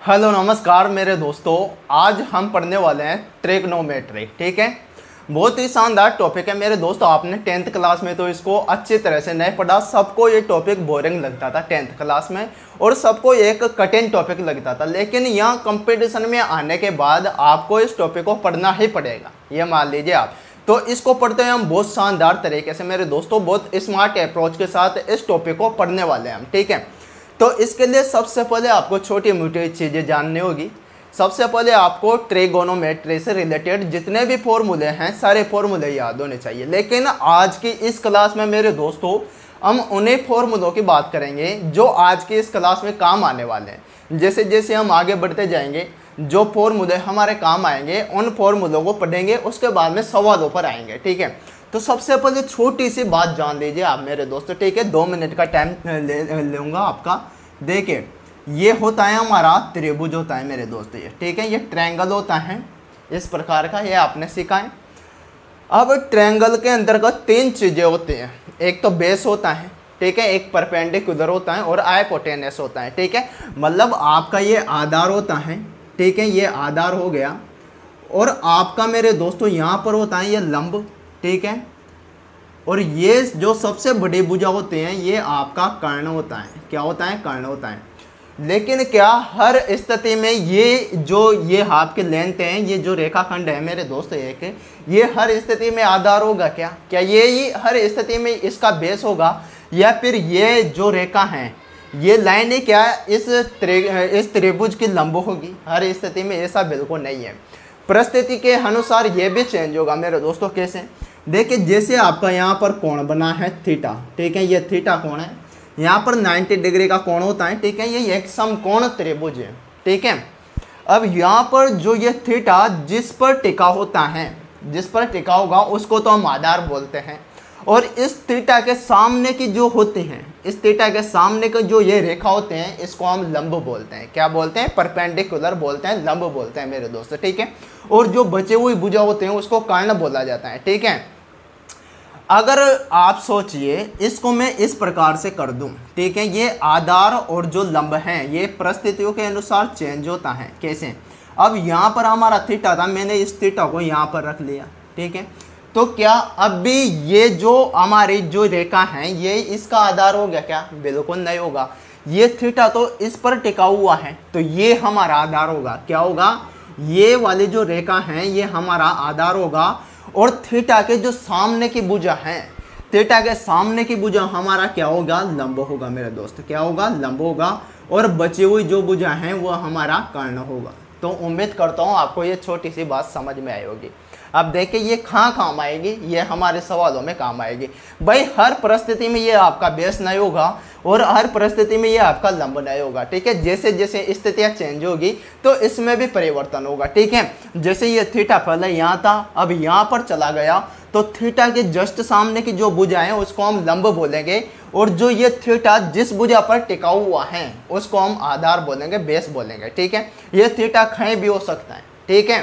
Hello नमस्कार मेरे दोस्तों। आज हम पढ़ने वाले हैं ट्रिग्नोमेट्री। ठीक है, बहुत ही शानदार टॉपिक है मेरे दोस्तों। आपने 10th क्लास में तो इसको अच्छी तरह से नहीं पढ़ा। सबको ये टॉपिक बोरिंग लगता था 10th क्लास में और सबको एक कठिन टॉपिक लगता था, लेकिन यहाँ कंपटीशन में आने के बाद आपको इस टॉपिक को पढ़ना ही पड़ेगा। ये मान लीजिए आप तो इसको पढ़ते हैं हम बहुत शानदार तरीके से मेरे दोस्तों, बहुत स्मार्ट अप्रोच के साथ इस टॉपिक को पढ़ने वाले हैं हम। ठीक है, तो इसके लिए सबसे पहले आपको छोटी मोटी चीज़ें जाननी होगी। सबसे पहले आपको ट्रिगोनोमेट्री से रिलेटेड जितने भी फॉर्मूले हैं सारे फॉर्मूले याद होने चाहिए। लेकिन आज की इस क्लास में मेरे दोस्तों हम उन्हीं फॉर्मूलों की बात करेंगे जो आज की इस क्लास में काम आने वाले हैं। जैसे जैसे हम आगे बढ़ते जाएंगे जो फॉर्मूले हमारे काम आएंगे उन फॉर्मूलों को पढ़ेंगे, उसके बाद में सवालों पर आएंगे। ठीक है, तो सबसे पहले छोटी सी बात जान लीजिए आप मेरे दोस्तों। ठीक है, 2 मिनट का टाइम लूँगा आपका। देखिए, ये होता है हमारा त्रिभुज होता है मेरे दोस्तों ये। ठीक है, ये ट्रायंगल होता है इस प्रकार का, ये आपने सीखा है। अब ट्रायंगल के अंतर्गत 3 चीज़ें होती हैं। एक तो बेस होता है, ठीक है, एक परपेंडिकुलर होता है और हाइपोटेनस होता है। ठीक है, मतलब आपका ये आधार होता है। ठीक है, ये आधार हो गया और आपका मेरे दोस्तों यहाँ पर होता है ये लंब। ठीक है, और ये जो सबसे बड़ी भुजा होते हैं ये आपका कर्ण होता है। क्या होता है? कर्ण होता है। लेकिन क्या हर स्थिति में ये आपके लेंथ हैं, ये जो रेखाखंड है मेरे दोस्त एक, ये हर स्थिति में आधार होगा क्या? क्या ये ही हर स्थिति में इसका बेस होगा, या फिर ये जो रेखा है ये लाइन ही क्या इस त्रिभुज की लंब होगी? हर स्थिति में ऐसा बिल्कुल नहीं है। परिस्थिति के अनुसार ये भी चेंज होगा मेरे दोस्तों। कैसे? देखिए, जैसे आपका यहाँ पर कोण बना है थीटा। ठीक है, ये थीटा कोण है, यहाँ पर 90 डिग्री का कोण होता है। ठीक है, ये एक समकोण त्रिभुज है। ठीक है, अब यहाँ पर जो ये थीटा जिस पर टिका होता है, जिस पर टिका होगा उसको तो हम आधार बोलते हैं। और इस थीटा के सामने की जो होते हैं, इस थीटा के सामने के जो ये रेखा होते हैं इसको हम लंब बोलते हैं। क्या बोलते हैं? परपेंडिकुलर बोलते हैं, लंब बोलते हैं मेरे दोस्तों। ठीक है, और जो बचे हुए भुजा होते हैं उसको कर्ण बोला जाता है। ठीक है, अगर आप सोचिए इसको मैं इस प्रकार से कर दूं। ठीक है, ये आधार और जो लंब है ये परिस्थितियों के अनुसार चेंज होता है। कैसे? अब यहाँ पर हमारा थीटा था, मैंने इस थीटा को यहाँ पर रख लिया। ठीक है, तो क्या अब भी ये जो हमारी जो रेखा है ये इसका आधार हो गया क्या? बिल्कुल नहीं होगा। ये थीटा तो इस पर टिका हुआ है तो ये हमारा आधार होगा। क्या होगा? ये वाली जो रेखा है ये हमारा आधार होगा। और थीटा के जो सामने की भुजा है, थीटा के सामने की भुजा हमारा क्या होगा? लंब होगा मेरे दोस्त। क्या होगा? लंब होगा। और बची हुई जो भुजा है वो हमारा कर्ण होगा। तो उम्मीद करता हूँ आपको ये छोटी सी बात समझ में आई होगी। अब देखिए ये कहाँ काम आएगी, ये हमारे सवालों में काम आएगी। भाई हर परिस्थिति में ये आपका बेस नहीं होगा और हर परिस्थिति में ये आपका लंब नहीं होगा। ठीक है, जैसे जैसे स्थितियाँ चेंज होगी तो इसमें भी परिवर्तन होगा। ठीक है, जैसे ये थीटा पहले यहाँ था अब यहाँ पर चला गया तो थीटा के जस्ट सामने की जो भुजा है उसको हम लंब बोलेंगे, और जो ये थीटा जिस भुजा पर टिका हुआ है उसको हम आधार बोलेंगे, बेस बोलेंगे। ठीक है, ये थीटा कहीं भी हो सकता है। ठीक है,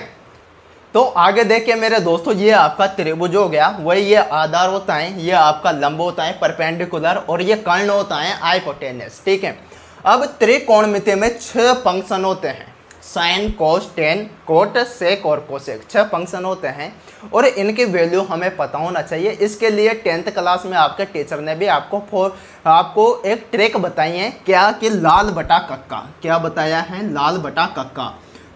तो आगे देखिए मेरे दोस्तों, ये आपका त्रिभुज हो गया, वही ये आधार होता है, ये आपका लंब होता है परपेंडिकुलर, और ये कर्ण होता है हाइपोटेनस। ठीक है, अब त्रिकोणमिति में 6 फंक्शन होते हैं, साइन, कोस, टेन, कोट, सेक और कोसेक। 6 फंक्शन होते हैं और इनकी वैल्यू हमें पता होना चाहिए। इसके लिए 10th क्लास में आपके टीचर ने भी आपको एक ट्रिक बताई है, क्या कि लाल बटा कक्का। क्या बताया है? लाल बटा कक्का।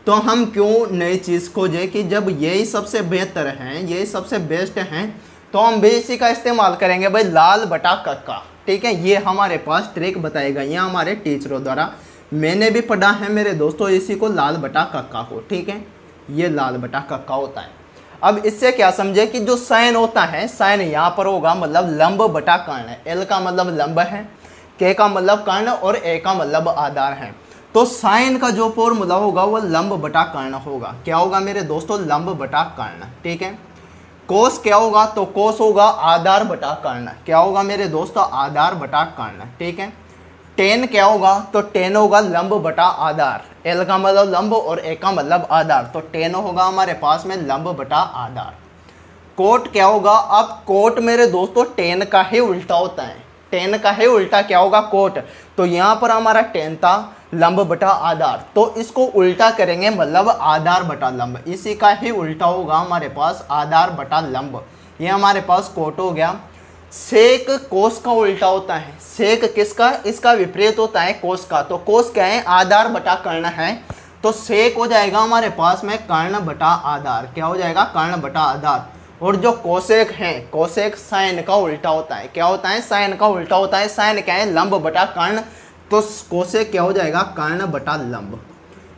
तो हम क्यों नई चीज़ खोजें कि जब यही सबसे बेहतर हैं, यही सबसे बेस्ट हैं, तो हम भी इसी का इस्तेमाल करेंगे। भाई लाल बटा कक्का। ठीक है, ये हमारे पास ट्रिक बताई गई है हमारे टीचरों द्वारा। मैंने भी पढ़ा है मेरे दोस्तों इसी को, लाल बटा कक्का को। ठीक है, ये लाल बटा कक्का होता है। अब इससे क्या समझे कि जो साइन होता है, साइन यहाँ पर होगा मतलब लंब बटा कर्ण है। एल का मतलब लंब है, के का मतलब कर्ण और ए का मतलब आधार है। तो साइन का जो फॉर्मूला होगा वो लंब बटा कर्ण होगा। क्या होगा मेरे दोस्तों? लंब बटा कर्ण। ठीक है, कोस क्या होगा? तो कोस होगा आधार बटा कर्ण। क्या होगा मेरे दोस्तों? आधार बटा कर्ण। ठीक है, टेन क्या होगा? तो टेन होगा लंब बटा आधार। एल का मतलब लंब और ए का मतलब आधार, तो टेन होगा हमारे पास में लंब बटा आधार। कोट क्या होगा? अब कोट मेरे दोस्तों टेन का ही उल्टा होता है। टेन का ही उल्टा क्या होगा? कोट। तो यहाँ पर हमारा टेन था, लंब बटा आधार। तो इसको उल्टा करेंगे, मतलब आधार बटा लंब, इसी का ही उल्टा होगा हमारे पास आधार बटा लंब। ये हमारे पास कोट हो गया। सेक कोस का उल्टा होता है, सेक किसका, इसका विपरीत होता है कोस का। तो कोस क्या है, आधार बटा कर्ण है, तो सेक हो जाएगा हमारे पास में कर्ण बटा आधार। क्या हो जाएगा, कर्ण बटा आधार। और जो कोसेक है, कोसेक साइन का उल्टा होता है। क्या होता है, साइन का उल्टा होता है। साइन क्या है, लंब बटा कर्ण, तो कोसेक क्या हो जाएगा, कर्ण बटा लंब।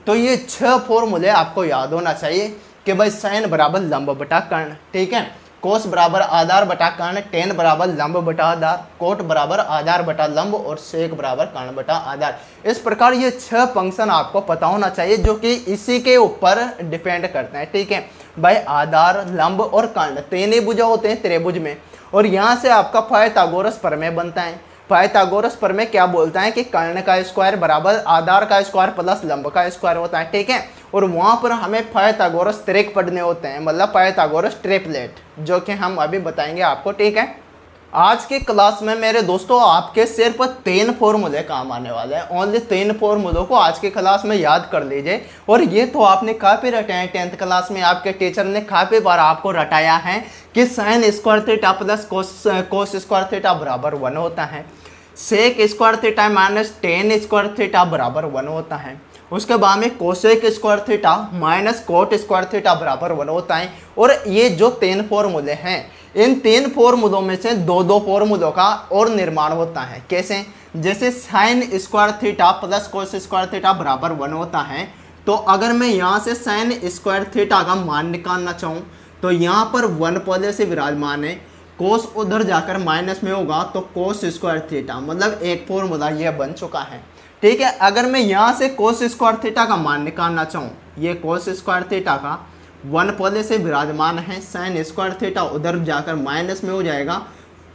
तो ये 6 फॉर्मूले आपको याद होना चाहिए कि भाई साइन बराबर लंब बटा कर्ण, ठीक है, कोस बराबर आधार बटा कर्ण, टेन बराबर लंब बटा आधार, कोट बराबर आधार बटा लंब और सेक बराबर कर्ण बटा आधार। इस प्रकार ये 6 फंक्शन आपको पता होना चाहिए जो कि इसी के ऊपर डिपेंड करते हैं, ठीक है भाई। आधार, लंब और कर्ण तीन ही भुजा होते हैं त्रिभुज में, और यहाँ से आपका पाइथागोरस प्रमेय बनता है। पाइथागोरस प्रमेय क्या बोलता है कि कर्ण का स्क्वायर बराबर आधार का स्क्वायर प्लस लंब का स्क्वायर होता है, ठीक है। और वहाँ पर हमें पाइथागोरस त्रिक पढ़ने होते हैं, मतलब पाइथागोरस ट्रिपलेट, जो कि हम अभी बताएंगे आपको, ठीक है। आज की क्लास में मेरे दोस्तों आपके सिर्फ 3 फॉर्मूले काम आने वाले हैं। ओनली 3 फॉर्मूलों को आज की क्लास में याद कर लीजिए। और ये तो आपने काफ़ी रटाया है, 10th क्लास में आपके टीचर ने काफ़ी बार आपको रटाया है कि sine square theta plus cos square theta बराबर 1 होता है, sec square theta minus tan square theta बराबर 1 होता है। उसके बाद में cosec square theta minus cot square theta बराबर 1 होता है। और ये जो 3 फॉर्मूले हैं, इन 3 फॉर्मूलों में से 2-2 फॉर्मूलों का और निर्माण होता है। कैसे, जैसे sign square theta plus cos square theta बराबर 1 होता है, तो अगर मैं यहाँ से साइन स्क्वायर थीटा का मान निकालना चाहूँ तो यहाँ पर 1 पहले से विराजमान है, कोस उधर जाकर माइनस में होगा तो कोस स्क्वायर थीटा, मतलब एक फॉर्मूला ये बन चुका है, ठीक है। अगर मैं यहाँ से कोस स्क्वायर थीटा का मान निकालना चाहूँ, ये कोस स्क्वायर थीटा का 1 पहले से विराजमान है, साइन स्क्वायर थीटा उधर जाकर माइनस में हो जाएगा,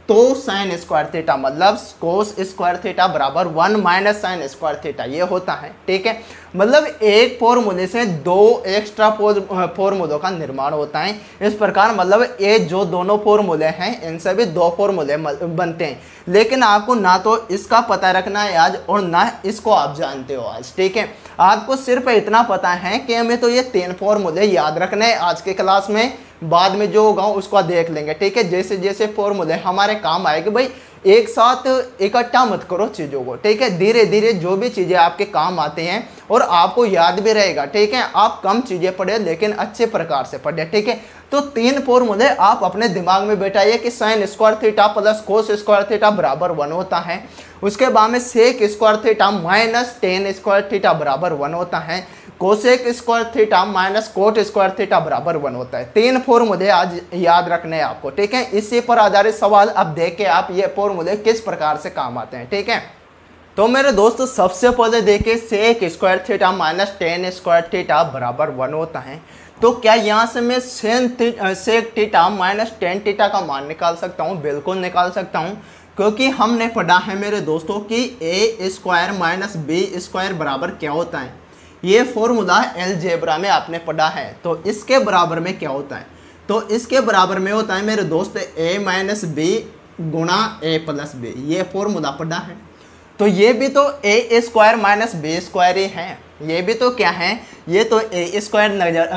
तो साइन स्क्वायर थीटा मतलब कोस स्क्वायर थीटा बराबर 1 माइनस साइन स्क्वायर थीटा ये होता है, ठीक है। मतलब एक फॉर्मूले से 2 एक्स्ट्रा फॉर्मूलों का निर्माण होता है। इस प्रकार मतलब ये जो दोनों फॉर्मूले हैं इनसे भी 2 फॉर्मूले बनते हैं, लेकिन आपको ना तो इसका पता रखना है आज और ना इसको आप जानते हो आज, ठीक है। आपको सिर्फ इतना पता है कि हमें तो ये 3 फॉर्मूले याद रखने हैं आज के क्लास में, बाद में जो होगा उसको देख लेंगे, ठीक है। जैसे जैसे फॉर्मूले हमारे काम आएंगे भाई, एक साथ इकट्ठा मत करो चीज़ों को, ठीक है। धीरे धीरे जो भी चीज़ें आपके काम आते हैं और आपको याद भी रहेगा, ठीक है। आप कम चीज़ें पढ़े लेकिन अच्छे प्रकार से पढ़े, ठीक है। तो 3 फॉर्मूले आप अपने दिमाग में बैठाइए कि sine square theta plus cos square theta बराबर 1 होता है। उसके बाद में sec square theta minus tan square theta बराबर 1 होता है, cosec square theta minus cot square theta बराबर 1 होता है। 3 फॉर्मूले आज याद रखने हैं आपको, ठीक है। इसी पर आधारित सवाल अब देख के आप ये फॉर्मूले किस प्रकार से काम आते हैं, ठीक है। तो मेरे दोस्त सबसे पहले देखिए, sec square theta minus tan square theta बराबर 1 होता है। तो क्या यहाँ से मैं sec theta minus tan theta का मान निकाल सकता हूँ? बिल्कुल निकाल सकता हूँ, क्योंकि हमने पढ़ा है मेरे दोस्तों कि ए स्क्वायर माइनस बी स्क्वायर बराबर क्या होता है। ये फॉर्मूला अलजेब्रा में आपने पढ़ा है। तो इसके बराबर में क्या होता है? तो इसके बराबर में होता है मेरे दोस्त ए माइनस बी गुणा ए प्लस बी, ये फॉर्मूला पढ़ा है। तो ये भी तो ए स्क्वायर माइनस बी स्क्वायर ही है, ये भी तो क्या है, ये तो ए स्क्वायर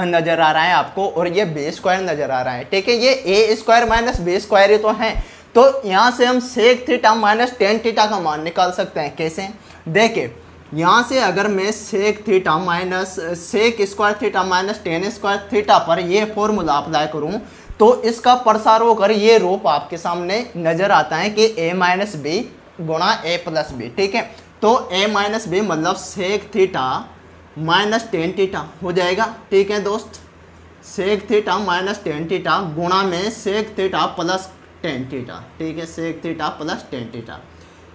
नजर आ रहा है आपको और ये बी स्क्वायर नजर आ रहा है, ठीक है। ये a square minus b square ही तो है। तो यहाँ से हम sec theta minus tan theta का मान निकाल सकते हैं। कैसे? देखिए, यहाँ से अगर मैं sec theta minus sec square theta minus tan square theta पर ये फॉर्मूला अप्लाई करूँ तो इसका प्रसार होकर ये रूप आपके सामने नजर आता है कि ए माइनस बी गुणा ए प्लस बी, ठीक है। तो ए माइनस बी मतलब sec theta minus tan theta हो जाएगा, ठीक है दोस्त। Sec theta minus tan theta गुणा में sec theta plus tan theta, ठीक है। Sec theta plus tan theta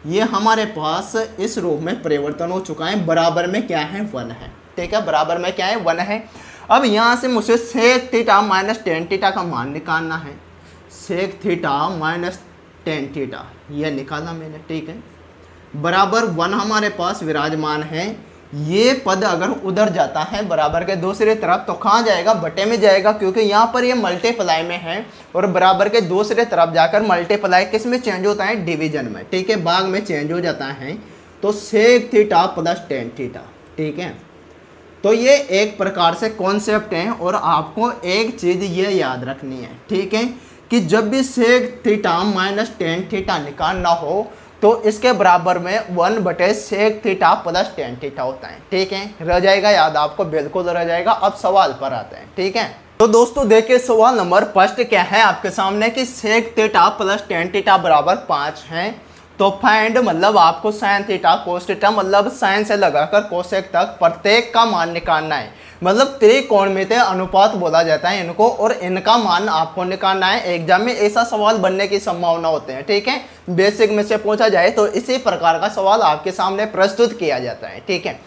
ये हमारे पास इस रूप में परिवर्तन हो चुका है। बराबर में क्या है? 1 है, ठीक है। बराबर में क्या है? 1 है। अब यहाँ से मुझे sec theta minus tan theta का मान निकालना है। Sec theta minus tan theta ये निकाला मैंने, ठीक है। बराबर 1 हमारे पास विराजमान है। ये पद अगर उधर जाता है बराबर के दूसरी तरफ तो कहाँ जाएगा? बटे में जाएगा, क्योंकि यहाँ पर ये मल्टीप्लाई में है और बराबर के दूसरे तरफ जाकर मल्टीप्लाई किस में चेंज होता है? डिवीजन में, ठीक है। भाग में चेंज हो जाता है। तो sec theta plus tan theta. ठीक है, तो ये एक प्रकार से कॉन्सेप्ट है और आपको एक चीज़ ये याद रखनी है, ठीक है, कि जब भी sec theta minus tan theta निकालना हो तो इसके बराबर में 1/सेक थीटा प्लस टेन थीटा होता है। ठीक है, रह जाएगा याद आपको, बिल्कुल रह जाएगा। अब सवाल पर आते हैं। ठीक है, तो दोस्तों देखिए सवाल नंबर फर्स्ट क्या है आपके सामने कि sec theta plus tan theta बराबर 5 है। तो फाइंड मतलब आपको साइन थीटा कोस थीटा मतलब साइन से लगाकर कोसेक तक प्रत्येक का मान निकालना है। मतलब त्रिकोणमितीय अनुपात बोला जाता है इनको, और इनका मान आपको निकालना है। एग्जाम में ऐसा सवाल बनने की संभावना होते हैं। ठीक है, बेसिक में से पूछा जाए तो इसी प्रकार का सवाल आपके सामने प्रस्तुत किया जाता है। ठीक है,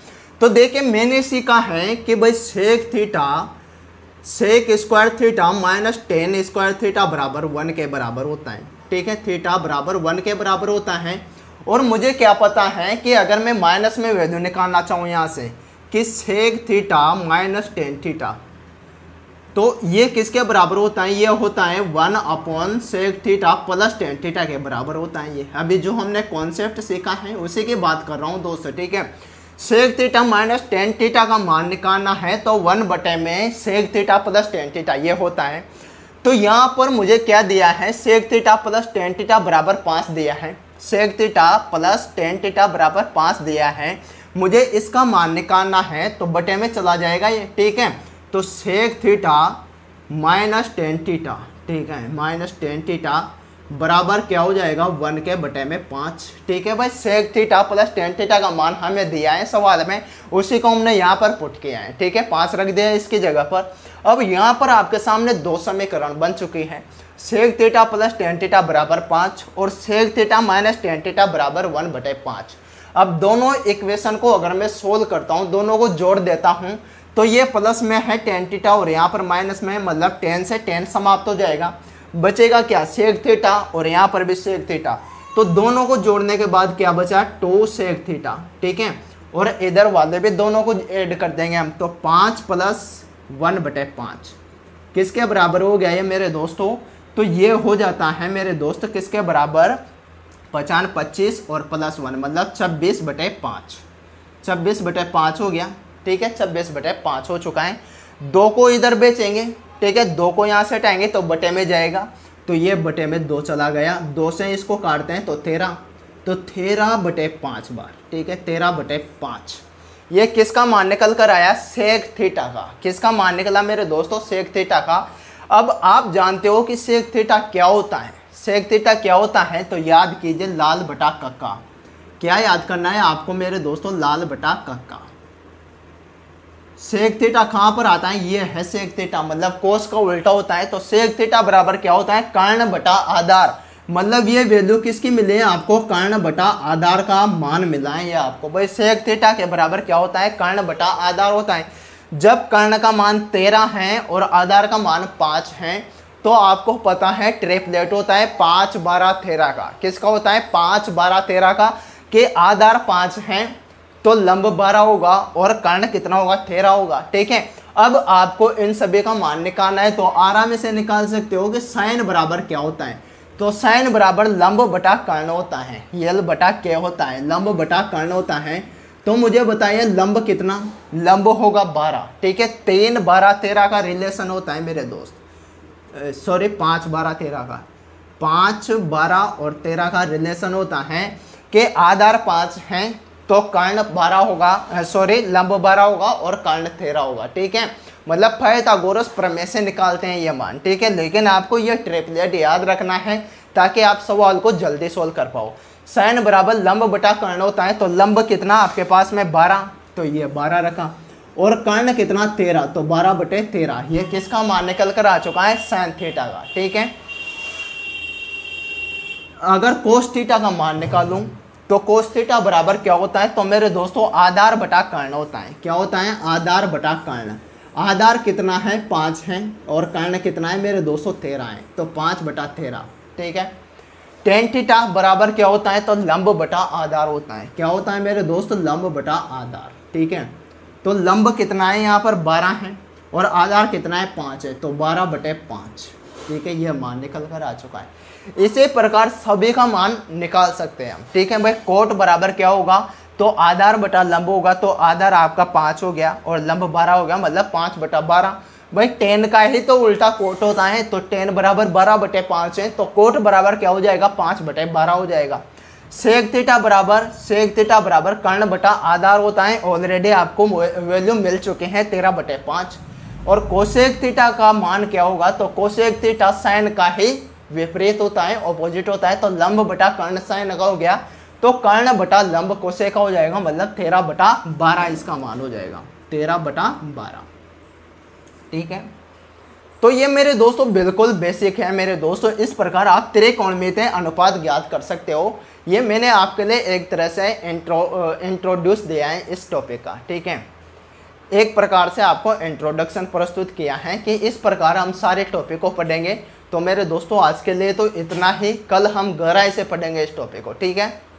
तो देखिए मैंने सीखा है कि भाई sec theta sec square theta minus tan square theta बराबर 1 के बराबर होता है। ठीक है, थीटा बराबर 1 के बराबर होता है। और मुझे क्या पता है कि अगर मैं माइनस में वैल्यू निकालना चाहूँ यहाँ से कि sec theta minus tan theta, तो ये किसके बराबर होता है? ये होता है 1/सेक थीटा प्लस टेन थीटा के बराबर होता है। ये अभी जो हमने कॉन्सेप्ट सीखा है उसी की बात कर रहा हूँ दोस्तों। ठीक है, sec theta minus tan theta का मान निकालना है तो 1/सेक थीटा प्लस टेन थीटा ये होता है। तो यहाँ पर मुझे क्या दिया है? Sec theta plus tan theta बराबर 5 दिया है। Sec theta plus tan theta बराबर 5 दिया है। मुझे इसका मान निकालना है तो बटे में चला जाएगा ये। ठीक है, तो sec theta minus tan theta, ठीक है, माइनस टेन थीटा बराबर क्या हो जाएगा? 1 के बटे में 5। ठीक है भाई, sec theta plus tan theta का मान हमें दिया है सवाल में, उसी को हमने यहाँ पर पुट किया है। ठीक है, 5 रख दिया इसकी जगह पर। अब यहाँ पर आपके सामने दो समीकरण बन चुकी है। Sec theta plus tan theta बराबर 5 और sec theta minus tan theta बराबर 1/5। अब दोनों इक्वेशन को अगर मैं सोल्व करता हूँ, दोनों को जोड़ देता हूँ, तो ये प्लस में है टेन थीटा और यहाँ पर माइनस में है, मतलब 10 से 10 समाप्त हो जाएगा। बचेगा क्या? सेक थीटा और यहाँ पर भी सेक थीटा। तो दोनों को जोड़ने के बाद क्या बचा? 2 सेक थीटा। ठीक है, और इधर वाले भी दोनों को ऐड कर देंगे हम, तो 5 + 1/5 किसके बराबर हो गया ये मेरे दोस्तों? तो ये हो जाता है मेरे दोस्त किसके बराबर? 55 25 और प्लस 1 मतलब 26/5। 26/5 हो गया। ठीक है, 26/5 हो चुका है। 2 को इधर बेचेंगे, ठीक है, 2 को यहाँ से हटाएंगे तो बटे में जाएगा, तो ये बटे में 2 चला गया। 2 से इसको काटते हैं तो 13, तो 13/5 बार। ठीक है, 13/5 ये किसका मान निकल कर आया? सेक थीटा का। किसका मान निकला मेरे दोस्तों? सेक थीटा का। अब आप जानते हो कि सेक थीटा क्या होता है? सेक थीटा क्या होता है तो याद कीजिए, लाल बटा कक्का। क्या याद करना है आपको मेरे दोस्तों? लाल बटा कक्का। सेक थीटा कहाँ पर आता है? ये है सेक थीटा, मतलब कोस का उल्टा होता है। तो सेक थीटा बराबर क्या होता है? कर्ण बटा आधार। मतलब ये वैल्यू किसकी मिली है आपको? कर्ण बटा आधार का मान मिला है ये आपको। भाई सेक थीटा के बराबर क्या होता है? कर्ण बटा आधार होता है। जब कर्ण का मान 13 है और आधार का मान 5 है तो आपको पता है ट्रिपलेट होता है 5 12 13 का। किसका होता है? 5 12 13 का। के आधार 5 है तो लंब 12 होगा और कर्ण कितना होगा? 13 होगा। ठीक है, अब आपको इन सभी का मान निकालना है तो आराम से निकाल सकते हो कि साइन बराबर क्या होता है? तो साइन बराबर लंब बटा कर्ण होता है, यल बटा के होता है, लंब बटा कर्ण होता है। तो मुझे बताइए लंब कितना? लंब होगा 12। ठीक है, 3 12 13 का रिलेशन होता है मेरे दोस्त, सॉरी 5 12 13 का, 5 12 और 13 का रिलेशन होता है कि आधार 5 हैं तो कर्ण 12 होगा, सॉरी लंब 12 होगा और कर्ण 13 होगा। ठीक है, मतलब पाइथागोरस प्रमेय से निकालते हैं ये मान। ठीक है, लेकिन आपको ये ट्रिपलेट याद रखना है ताकि आप सवाल को जल्दी सोल्व कर पाओ। साइन बराबर लंब बटा कर्ण होता है, तो लंब कितना आपके पास में? 12, तो ये 12 रखा, और कर्ण कितना? 13, तो 12/13। ये किसका मान निकल कर आ चुका है? साइन थीटा का। ठीक है, अगर कोस थीटा का मान निकालूं तो कोस थीटा बराबर क्या होता है? तो मेरे दोस्तों आधार बटा कर्ण होता है। क्या होता है? आधार बटा कर्ण। आधार कितना है? 5 है और कर्ण कितना है मेरे दोस्तों? 13 है, तो 5/13। ठीक है, टेन थीटा बराबर क्या होता है? तो लंब बटा आधार होता है। क्या होता है मेरे दोस्त? लंब बटा आधार। ठीक है, तो लंब कितना है यहाँ पर? 12 है और आधार कितना है? 5 है, तो 12/5। ठीक है, यह मान निकल कर आ चुका है। इसी प्रकार सभी का मान निकाल सकते हैं हम। ठीक है भाई, कोट बराबर क्या होगा? तो आधार बटा लंब होगा, तो आधार आपका 5 हो गया और लंब 12 हो गया, मतलब 5/12। भाई tan का ही तो उल्टा कोट होता है, तो tan बराबर 12/5 है, तो कोट बराबर क्या हो जाएगा, 5/12 हो जाएगा। सेक थीटा बराबर कर्ण बटा आधार होता है, ऑलरेडी आपको वैल्यू मिल चुके हैं 13/5। और कोसेक थीटा का मान क्या होगा, तो कोसेक थीटा साइन का ही विपरीत होता है, ऑपोजिट होता है, तो लंब बटा कर्ण साइन का हो गया, तो कर्ण बटा लंब कोसेक का हो जाएगा, मतलब 13/12 इसका मान हो जाएगा, 13/12। ठीक है, तो ये मेरे दोस्तों बिल्कुल बेसिक है मेरे दोस्तों। इस प्रकार आप त्रिकोणमितीय अनुपात ज्ञात कर सकते हो। ये मैंने आपके लिए एक तरह से इंट्रोड्यूस दिया है इस टॉपिक का। ठीक है, एक प्रकार से आपको इंट्रोडक्शन प्रस्तुत किया है कि इस प्रकार हम सारे टॉपिक को पढ़ेंगे। तो मेरे दोस्तों आज के लिए तो इतना ही, कल हम गहराई से पढ़ेंगे इस टॉपिक को। ठीक है।